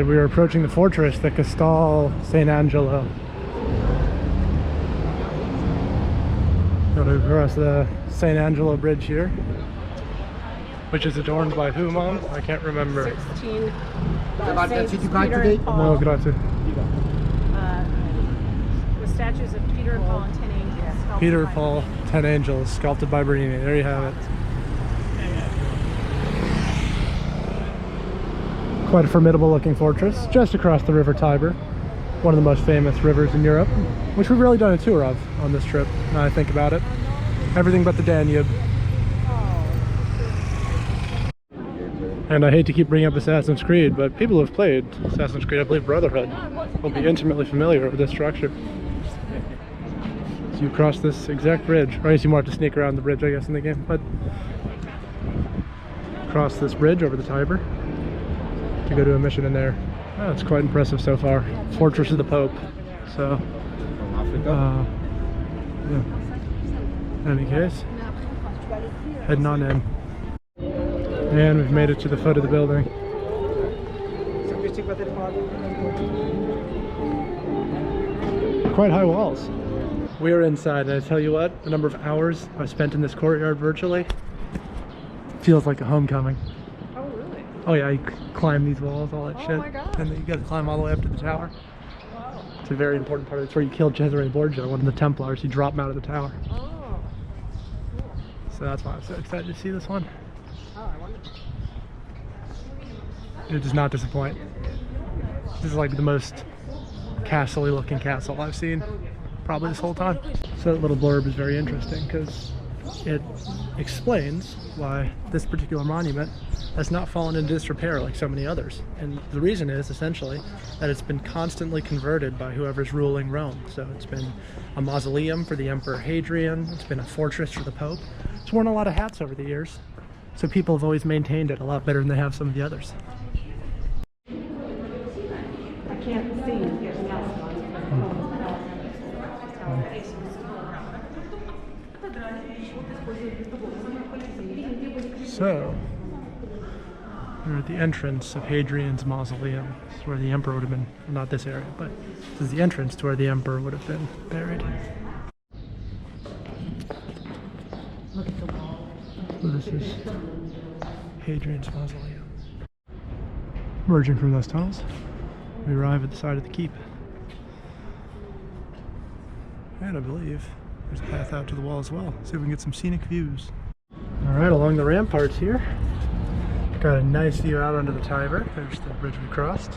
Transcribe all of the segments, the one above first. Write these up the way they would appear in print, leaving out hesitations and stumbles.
right, we are approaching the fortress, the Castel Sant'Angelo. Going to cross the Sant'Angelo bridge here, which is adorned by who, Mom? I can't remember. 16. Saints Peter today? and Paul. No, grazie. With statues of Peter and Paul and 10 angels. sculpted Peter, by Paul, Bernini. 10 angels, sculpted by Bernini. There you have it. Quite a formidable looking fortress, just across the River Tiber. One of the most famous rivers in Europe, which we've really done a tour of on this trip, now I think about it. Everything but the Danube. And I hate to keep bringing up Assassin's Creed, but people who have played Assassin's Creed, I believe Brotherhood, will be intimately familiar with this structure. So you cross this exact bridge, or I guess you more have to sneak around the bridge, I guess, in the game, but cross this bridge over the Tiber to go to a mission in there. Oh, it's quite impressive so far. Fortress of the Pope. So, yeah. In any case, heading on in. And we've made it to the foot of the building. Quite high walls. We are inside, and I tell you what, the number of hours I've spent in this courtyard virtually feels like a homecoming. Oh, really? Oh yeah, you climb these walls, all that shit. Oh my gosh. And then you gotta climb all the way up to the tower. Wow. It's a very important part of it. It's where you killed Cesare Borgia, one of the Templars. You drop him out of the tower. Oh, cool. So that's why I'm so excited to see this one. Oh, I wonder. It does not disappoint. This is like the most castle-y looking castle I've seen probably this whole time. So that little blurb is very interesting because it explains why this particular monument has not fallen into disrepair like so many others. And the reason is essentially that it's been constantly converted by whoever's ruling Rome. So it's been a mausoleum for the Emperor Hadrian, it's been a fortress for the Pope. It's worn a lot of hats over the years. So people have always maintained it a lot better than they have some of the others. I can't see anything else. So, we're at the entrance of Hadrian's mausoleum. This is where the emperor would have been, well, not this area, but this is the entrance to where the emperor would have been buried. So this is Hadrian's mausoleum. Emerging from those tunnels, we arrive at the side of the keep. And I believe there's a path out to the wall as well. See if we can get some scenic views. Alright, along the ramparts here, got a nice view out onto the Tiber. There's the bridge we crossed.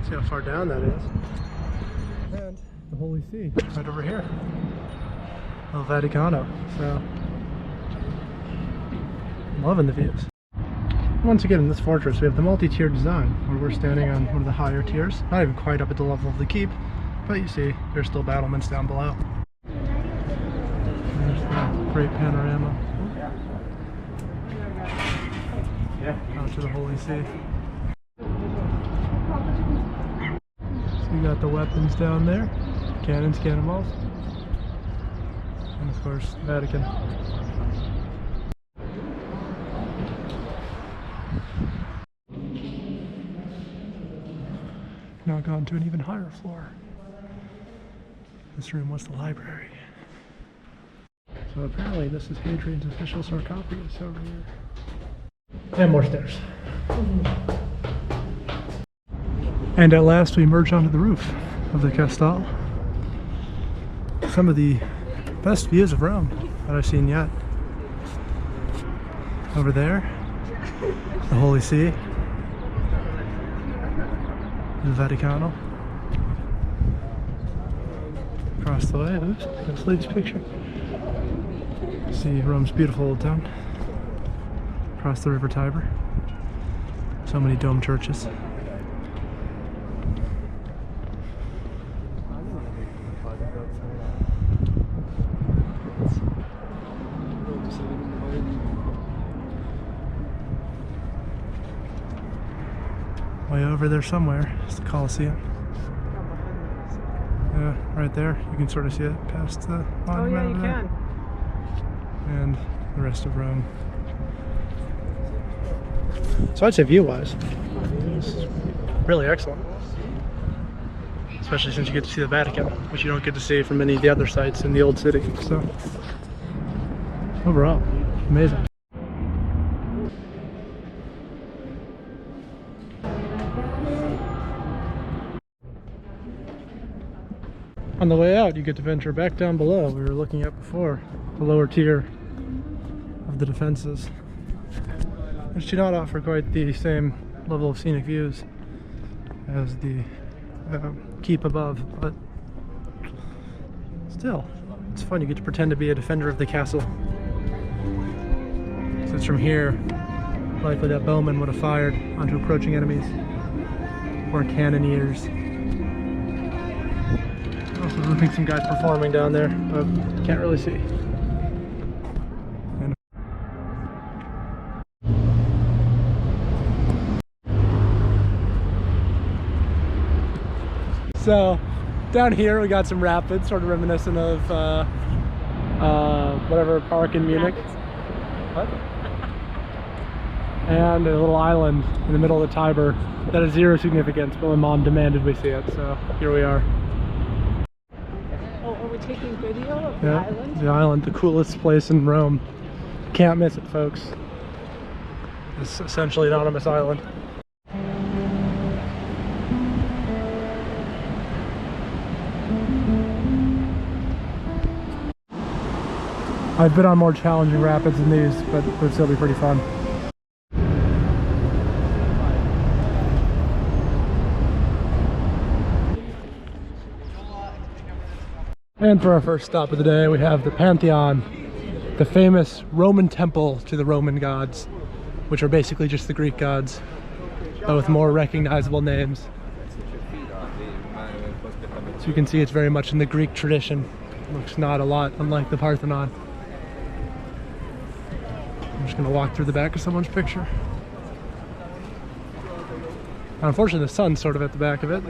See how far down that is. And the Holy See, right over here. El Vaticano. So, I'm loving the views. Once again, in this fortress, we have the multi-tiered design, where we're standing on one of the higher tiers. Not even quite up at the level of the keep, but you see, there's still battlements down below. There's the great panorama. Out to the Holy See. So you got the weapons down there, cannons, cannonballs, and of course, Vatican. Now gone to an even higher floor. This room was the library. So apparently this is Hadrian's official sarcophagus over here. And more stairs. And at last we emerge onto the roof of the Castel. Some of the best views of Rome that I've seen yet. Over there, the Holy See, the Vaticano. Across the way, oops, let's leave this picture. See Rome's beautiful old town. Across the River Tiber. So many dome churches. Way over there somewhere is the Colosseum. Yeah, right there. You can sort of see it past the monument. Oh yeah, you over there. can. And the rest of Rome. So I'd say view-wise, this is really excellent. Especially since you get to see the Vatican, which you don't get to see from many of the other sites in the old city. So overall, amazing. On the way out, you get to venture back down below. We were looking at before, the lower tier of the defenses, which do not offer quite the same level of scenic views as the keep above, but still, it's fun. You get to pretend to be a defender of the castle. So it's from here, likely that bowman would have fired onto approaching enemies, or cannoneers. Also looking some guys performing down there, but can't really see. So down here we got some rapids, sort of reminiscent of whatever park in Munich. What? And a little island in the middle of the Tiber that has zero significance, but my mom demanded we see it, so here we are. Oh, are we taking video of the island? The island, the coolest place in Rome. Can't miss it, folks. It's essentially an anonymous island. I've been on more challenging rapids than these, but it would still be pretty fun. And for our first stop of the day, we have the Pantheon, the famous Roman temple to the Roman gods, which are basically just the Greek gods, but with more recognizable names. So you can see it's very much in the Greek tradition. It looks not a lot unlike the Parthenon. I'm just gonna walk through the back of someone's picture. Unfortunately, the sun's sort of at the back of it,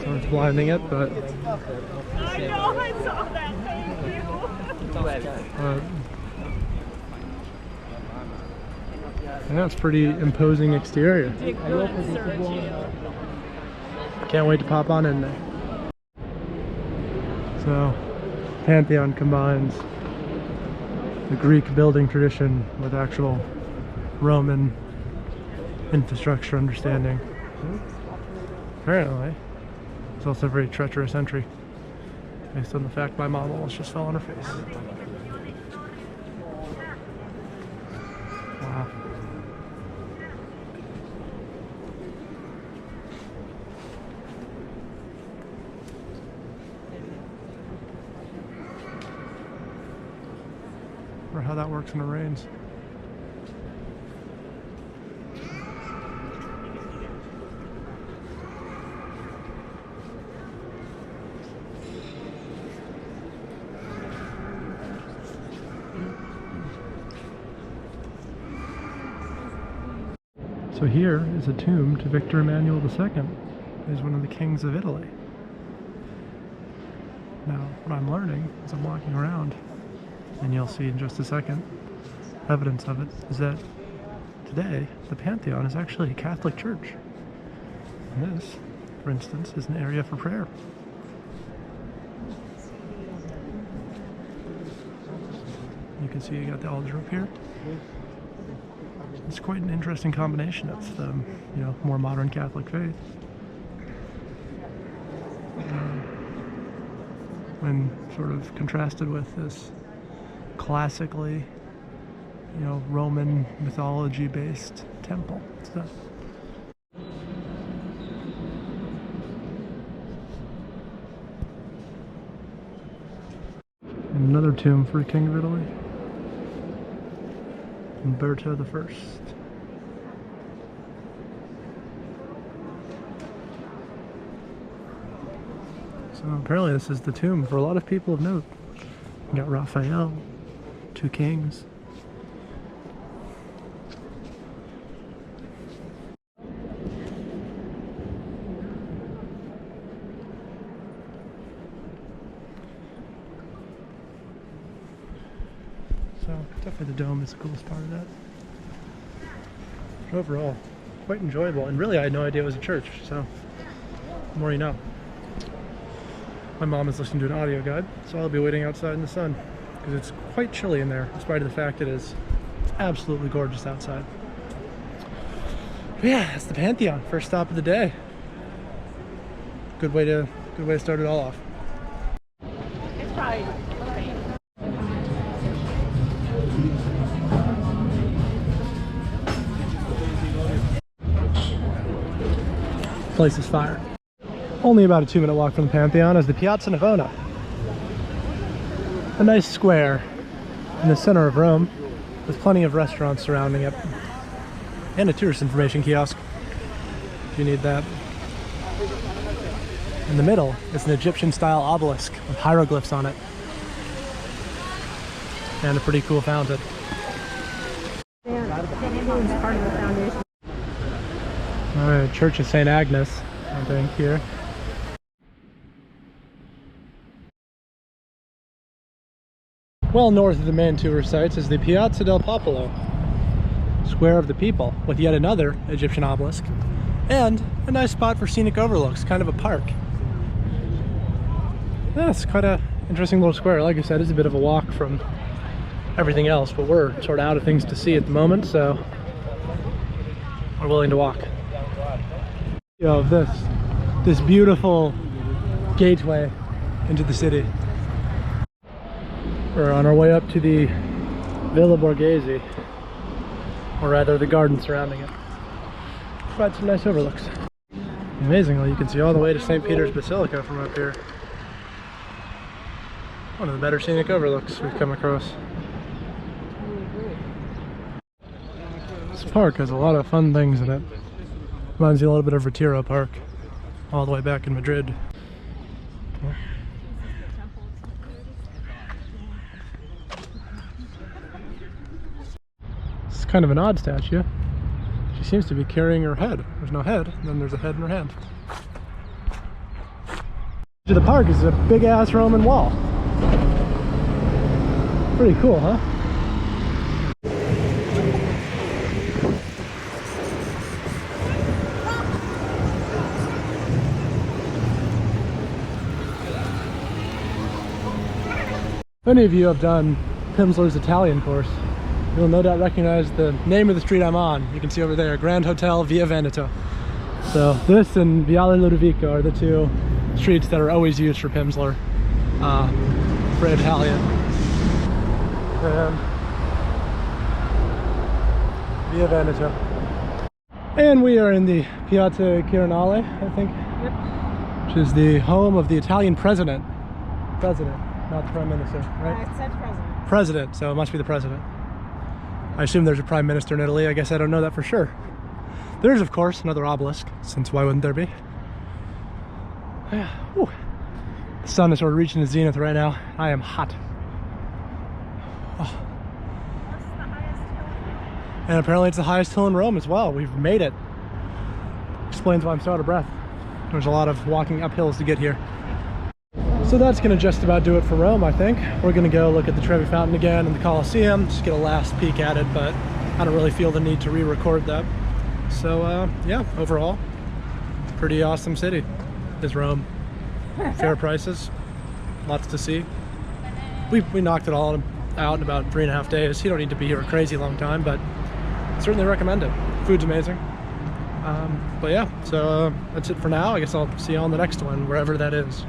so it's blinding it, but... I know, I saw that, thank you. Yeah, it's pretty imposing exterior. Can't wait to pop on in there. So, Pantheon combines the Greek building tradition with actual Roman infrastructure understanding. Apparently, it's also a very treacherous entry, based on the fact my mom almost just fell on her face. Wow. Or how that works when it rains. So here is a tomb to Victor Emmanuel II, who's one of the kings of Italy. Now, what I'm learning as I'm walking around, and you'll see in just a second, evidence of it, is that today the Pantheon is actually a Catholic church. And this, for instance, is an area for prayer. You can see you got the altar up here. It's quite an interesting combination of the, more modern Catholic faith. When sort of contrasted with this classically, Roman mythology-based temple stuff. Another tomb for a king of Italy. Umberto I. So apparently this is the tomb for a lot of people of note. You got Raphael, two kings. So definitely the dome is the coolest part of that. But overall, quite enjoyable. And really, I had no idea it was a church, so the more you know. My mom is listening to an audio guide, so I'll be waiting outside in the sun because it's quite chilly in there, in spite of the fact it is absolutely gorgeous outside. But yeah, that's the Pantheon. First stop of the day. Good way to start it all off. It's probably okay. Place is fire. Only about a 2-minute walk from the Pantheon is the Piazza Navona. A nice square in the center of Rome with plenty of restaurants surrounding it. And a tourist information kiosk, if you need that. In the middle is an Egyptian-style obelisk with hieroglyphs on it. And a pretty cool fountain. Alright, Church of St. Agnes, I think, here. Well north of the main tourist sites is the Piazza del Popolo, Square of the People, with yet another Egyptian obelisk, and a nice spot for scenic overlooks, kind of a park. Yeah, it's quite an interesting little square. Like I said, it's a bit of a walk from everything else, but we're sort of out of things to see at the moment, so we're willing to walk. Of this beautiful gateway into the city. We're on our way up to the Villa Borghese, or rather the garden surrounding it. Provides some nice overlooks. Amazingly, you can see all the way to St. Peter's Basilica from up here. One of the better scenic overlooks we've come across. This park has a lot of fun things in it. Reminds you a little bit of Retiro Park, all the way back in Madrid. It's kind of an odd statue. She seems to be carrying her head. There's no head, and then there's a head in her hand. To the park is a big ass Roman wall. Pretty cool, huh? If any of you have done Pimsleur's Italian course, you'll no doubt recognize the name of the street I'm on. You can see over there, Grand Hotel Via Veneto. So this and Viale Ludovico are the two streets that are always used for Pimsleur, for Italian. Via Veneto. And we are in the Piazza Quirinale, I think. Yep. Which is the home of the Italian president. President, not the prime minister, right? It said president. President, so it must be the president. I assume there's a prime minister in Italy. I guess I don't know that for sure. There's, of course, another obelisk, since why wouldn't there be? Yeah. Whew. The sun is sort of reaching the zenith right now. I am hot. Oh. And apparently it's the highest hill in Rome as well. We've made it. Explains why I'm so out of breath. There's a lot of walking up hills to get here. So that's going to just about do it for Rome, I think. We're going to go look at the Trevi Fountain again and the Colosseum, just get a last peek at it, but I don't really feel the need to re-record that. So yeah, overall, pretty awesome city is Rome. Fair prices, lots to see. We knocked it all out in about 3.5 days. You don't need to be here a crazy long time, but certainly recommend it. Food's amazing. But yeah, so that's it for now. I guess I'll see you on the next one, wherever that is.